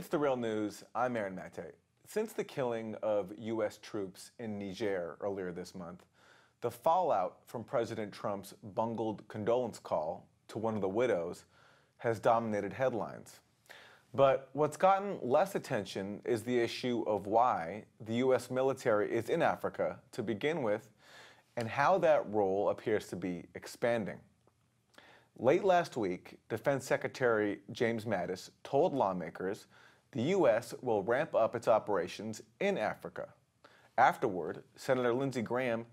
It's The Real News. I'm Aaron Mate. Since the killing of U.S. troops in Niger earlier this month, the fallout from President Trump's bungled condolence call to one of the widows has dominated headlines. But what's gotten less attention is the issue of why the U.S. military is in Africa to begin with and how that role appears to be expanding. Late last week, Defense Secretary James Mattis told lawmakers the U.S. will ramp up its operations in Africa. Afterward, Senator Lindsey Graham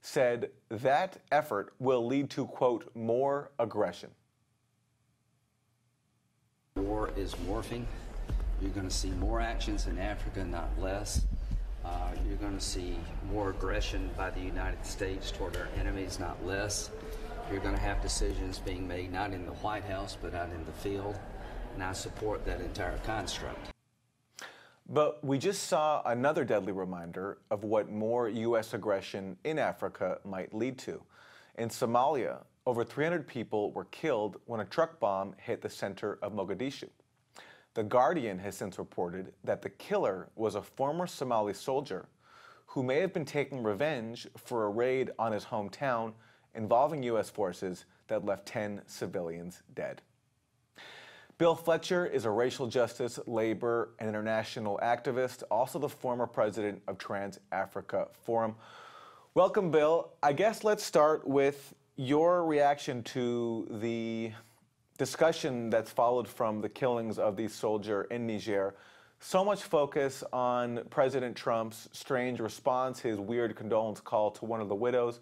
said that effort will lead to, quote, more aggression. War is morphing. You're going to see more actions in Africa, not less. You're going to see more aggression by the United States toward our enemies, not less. You're going to have decisions being made not in the White House, but out in the field, and I support that entire construct. But we just saw another deadly reminder of what more U.S. aggression in Africa might lead to. In Somalia, over 300 people were killed when a truck bomb hit the center of Mogadishu. The Guardian has since reported that the killer was a former Somali soldier who may have been taking revenge for a raid on his hometown involving U.S. forces that left 10 civilians dead. Bill Fletcher is a racial justice, labor, and international activist, also the former president of Trans-Africa Forum. Welcome, Bill. I guess let's start with your reaction to the discussion that's followed from the killings of the soldier in Niger. So much focus on President Trump's strange response, his weird condolence call to one of the widows.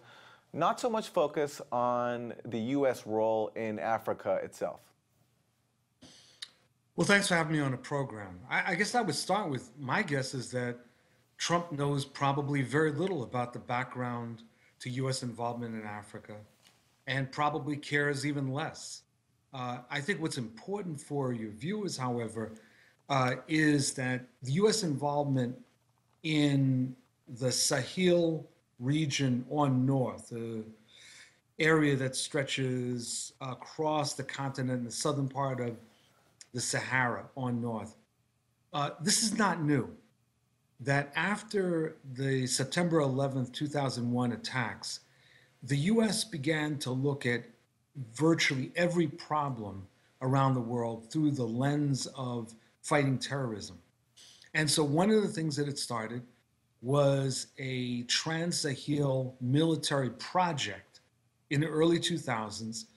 Not so much focus on the U.S. role in Africa itself. Well, thanks for having me on the program. I guess I would start with my guess is that Trump knows probably very little about the background to U.S. involvement in Africa and probably cares even less. I think what's important for your viewers, however, is that the U.S. involvement in the Sahel region on north, the area that stretches across the continent in the southern part of the Sahara on north. This is not new. That after the September 11th, 2001 attacks, the U.S. began to look at virtually every problem around the world through the lens of fighting terrorism. And so one of the things that it started was a Trans-Saharan military project in the early 2000s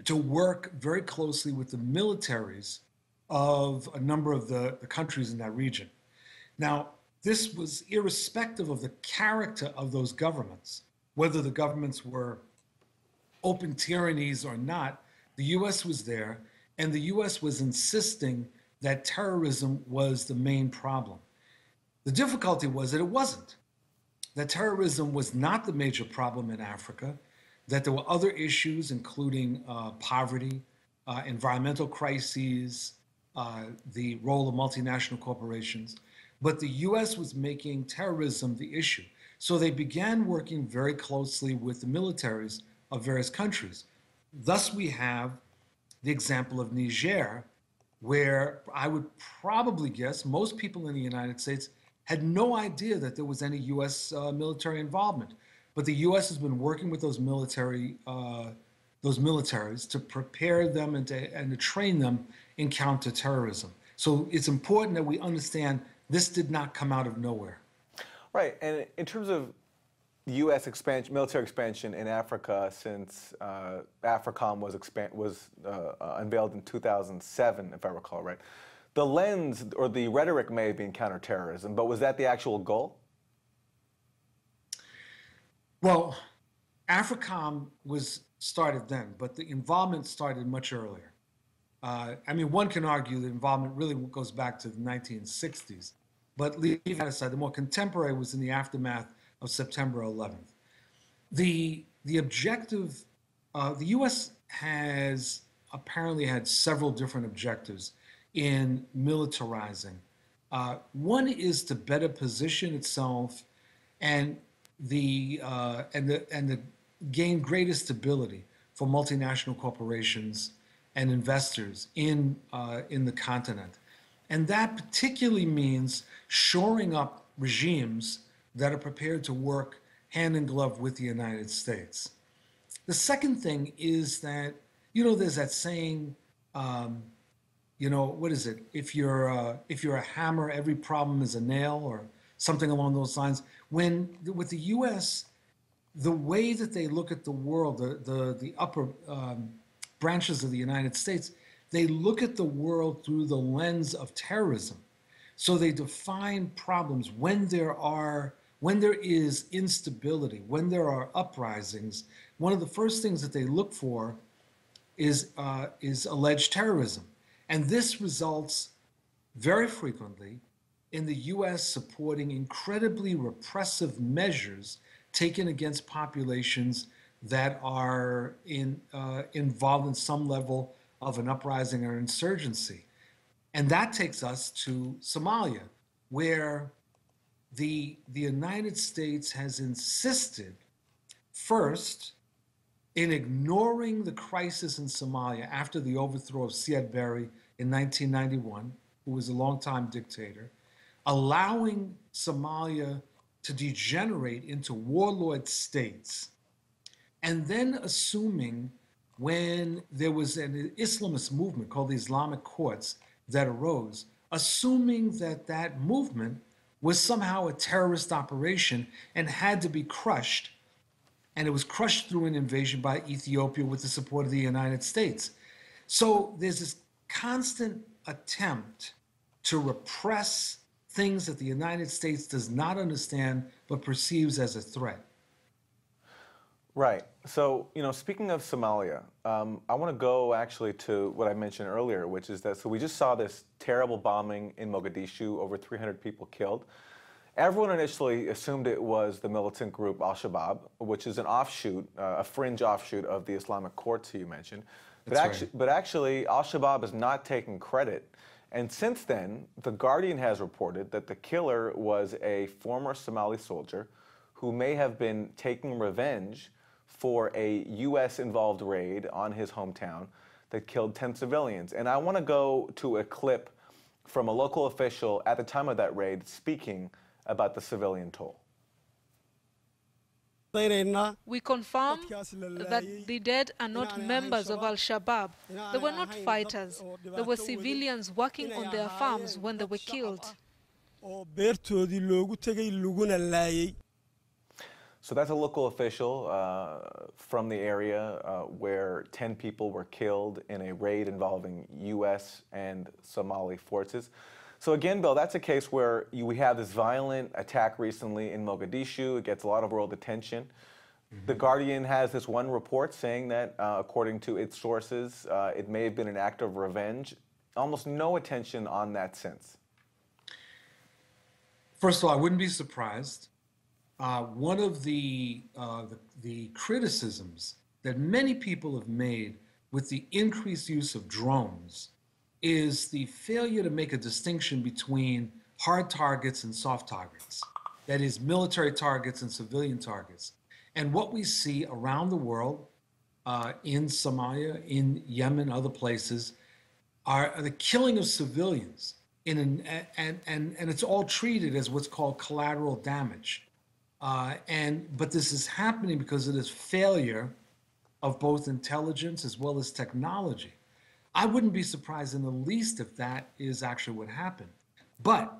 to work very closely with the militaries of a number of the countries in that region. Now, this was irrespective of the character of those governments, whether the governments were open tyrannies or not. The U.S. was there, and the U.S. was insisting that terrorism was the main problem. The difficulty was that it wasn't, that terrorism was not the major problem in Africa, that there were other issues, including poverty, environmental crises, the role of multinational corporations. But the U.S. was making terrorism the issue. So they began working very closely with the militaries of various countries. Thus, we have the example of Niger, where I would probably guess most people in the United States had no idea that there was any U.S. Military involvement. But the U.S. has been working with those militaries to prepare them and to train them in counterterrorism. So it's important that we understand this did not come out of nowhere. Right, and in terms of U.S. military expansion in Africa since AFRICOM was unveiled in 2007, if I recall right, the lens or the rhetoric may have been counterterrorism, but was that the actual goal? Well, AFRICOM was started then, but the involvement started much earlier. I mean, one can argue the involvement really goes back to the 1960s, but leave that aside. The more contemporary was in the aftermath of September 11th. The objective, the U.S. has apparently had several different objectives in militarizing. One is to better position itself and gain greater stability for multinational corporations and investors in the continent. And that particularly means shoring up regimes that are prepared to work hand in glove with the United States. The second thing is that, there's that saying, what is it? If you're a hammer, every problem is a nail, or something along those lines. With the U.S., the way that they look at the world, the upper branches of the United States, they look at the world through the lens of terrorism. So they define problems when there is instability, when there are uprisings. One of the first things that they look for is alleged terrorism. And this results very frequently in the U.S. supporting incredibly repressive measures taken against populations that are involved in some level of an uprising or insurgency. And that takes us to Somalia, where the United States has insisted, first, in ignoring the crisis in Somalia after the overthrow of Siad Barre in 1991, who was a longtime dictator, allowing Somalia to degenerate into warlord states, and then assuming, when there was an Islamist movement called the Islamic Courts that arose, assuming that that movement was somehow a terrorist operation and had to be crushed. And it was crushed through an invasion by Ethiopia with the support of the United States. So there's this constant attempt to repress things that the United States does not understand but perceives as a threat. Right. So, speaking of Somalia, I want to go actually to what I mentioned earlier, which is that, so we just saw this terrible bombing in Mogadishu, over 300 people killed. Everyone initially assumed it was the militant group Al-Shabaab, which is an offshoot, a fringe offshoot of the Islamic Courts you mentioned. But actually, Al-Shabaab is not taking credit. And since then, The Guardian has reported that the killer was a former Somali soldier who may have been taking revenge for a U.S.-involved raid on his hometown that killed 10 civilians. And I want to go to a clip from a local official at the time of that raid speaking about the civilian toll. We confirm that the dead are not members of Al-Shabaab. They were not fighters. They were civilians working on their farms when they were killed. So that's a local official from the area where 10 people were killed in a raid involving U.S. and Somali forces. So again, Bill, that's a case where we have this violent attack recently in Mogadishu. It gets a lot of world attention. Mm-hmm. The Guardian has this one report saying that, according to its sources, it may have been an act of revenge. Almost no attention on that since. First of all, I wouldn't be surprised. One of the criticisms that many people have made with the increased use of drones is the failure to make a distinction between hard targets and soft targets. That is, military targets and civilian targets. And what we see around the world, in Somalia, in Yemen, other places, are the killing of civilians. And it's all treated as what's called collateral damage. But this is happening because of this failure of both intelligence as well as technology. I wouldn't be surprised in the least if that is actually what happened. But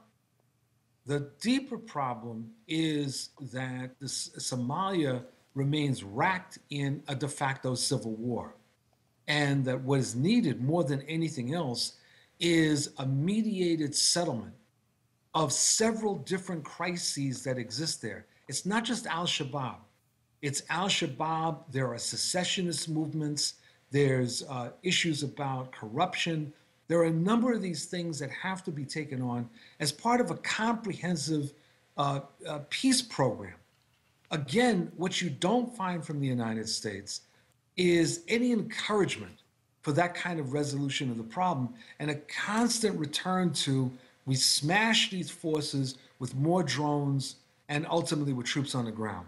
the deeper problem is that Somalia remains racked in a de facto civil war. And that what is needed more than anything else is a mediated settlement of several different crises that exist there. It's not just Al-Shabaab. It's Al-Shabaab, there are secessionist movements, there's issues about corruption. There are a number of these things that have to be taken on as part of a comprehensive peace program. Again, what you don't find from the United States is any encouragement for that kind of resolution of the problem and a constant return to, we smash these forces with more drones and ultimately with troops on the ground.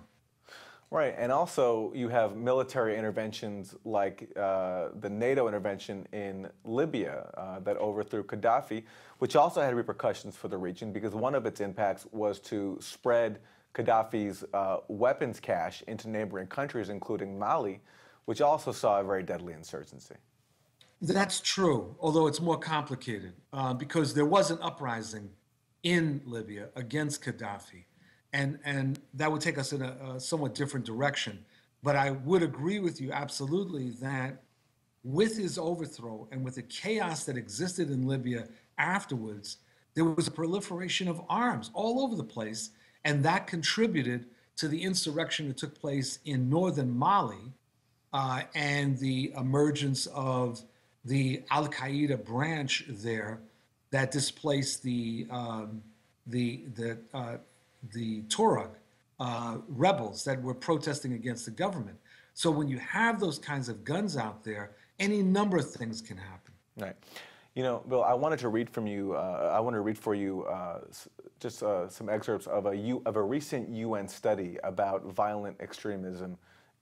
Right, and also you have military interventions like the NATO intervention in Libya that overthrew Gaddafi, which also had repercussions for the region because one of its impacts was to spread Gaddafi's weapons cache into neighboring countries, including Mali, which also saw a very deadly insurgency. That's true, although it's more complicated because there was an uprising in Libya against Gaddafi. And that would take us in a somewhat different direction. But I would agree with you absolutely that with his overthrow and with the chaos that existed in Libya afterwards, there was a proliferation of arms all over the place. And that contributed to the insurrection that took place in northern Mali and the emergence of the Al-Qaeda branch there that displaced the Tuareg rebels that were protesting against the government. So when you have those kinds of guns out there, any number of things can happen. Right. You know, Bill, I wanted to read from you. I want to read for you just some excerpts of a recent UN study about violent extremism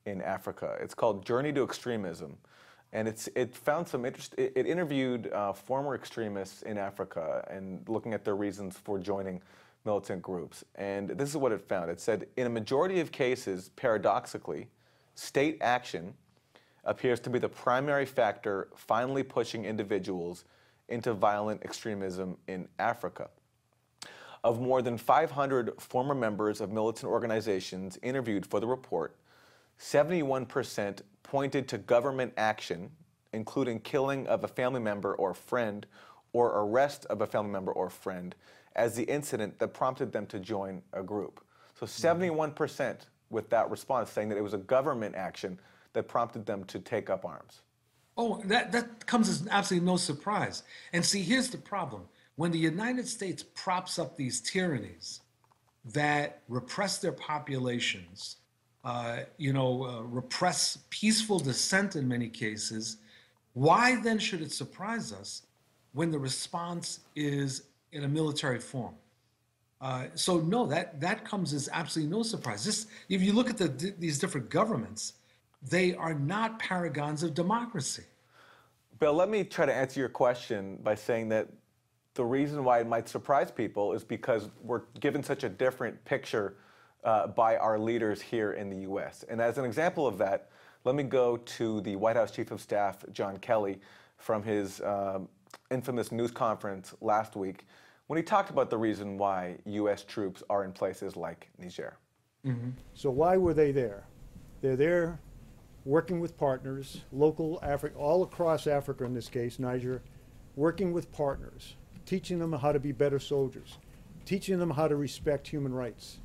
in Africa. It's called Journey to Extremism. And it found some interest. It interviewed former extremists in Africa and looking at their reasons for joining militant groups. And this is what it found. It said, in a majority of cases, paradoxically, state action appears to be the primary factor finally pushing individuals into violent extremism in Africa. Of more than 500 former members of militant organizations interviewed for the report, 71% pointed to government action, including killing of a family member or friend or arrest of a family member or friend, as the incident that prompted them to join a group. So 71% with that response saying that it was a government action that prompted them to take up arms. Oh, that comes as absolutely no surprise. And see, here's the problem. When the United States props up these tyrannies that repress their populations, repress peaceful dissent in many cases, why then should it surprise us when the response is in a military form? So no, that comes as absolutely no surprise. If you look at these different governments, they are not paragons of democracy. Bill, let me try to answer your question by saying that the reason why it might surprise people is because we're given such a different picture by our leaders here in the U.S. And as an example of that, let me go to the White House Chief of Staff, John Kelly, from his infamous news conference last week, when he talked about the reason why U.S. troops are in places like Niger. Mm-hmm. So why were they there? They're there working with partners, local Africa, all across Africa in this case, Niger, working with partners, teaching them how to be better soldiers, teaching them how to respect human rights,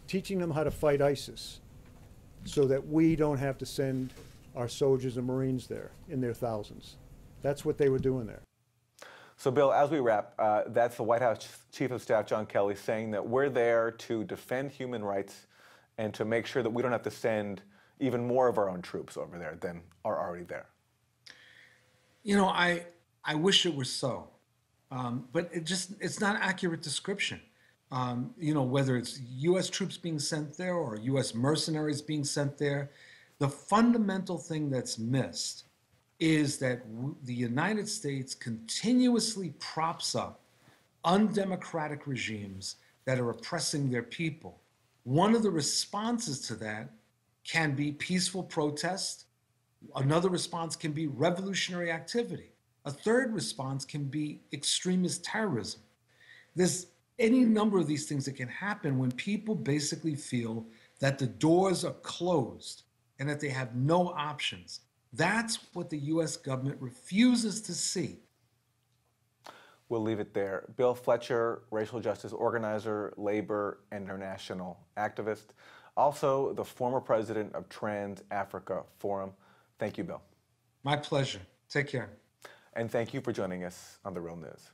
teaching them how to fight ISIS so that we don't have to send our soldiers and Marines there in their thousands. That's what they were doing there. So, Bill, as we wrap, that's the White House Chief of Staff, John Kelly, saying that we're there to defend human rights and to make sure that we don't have to send even more of our own troops over there than are already there. You know, I wish it were so, but it's not an accurate description. Whether it's U.S. troops being sent there or U.S. mercenaries being sent there, the fundamental thing that's missed is that the United States continuously props up undemocratic regimes that are oppressing their people. One of the responses to that can be peaceful protest. Another response can be revolutionary activity. A third response can be extremist terrorism. There's any number of these things that can happen when people basically feel that the doors are closed and that they have no options. That's what the U.S. government refuses to see. We'll leave it there. Bill Fletcher, racial justice organizer, labor, and international activist. Also, the former president of Trans-Africa Forum. Thank you, Bill. My pleasure. Take care. And thank you for joining us on The Real News.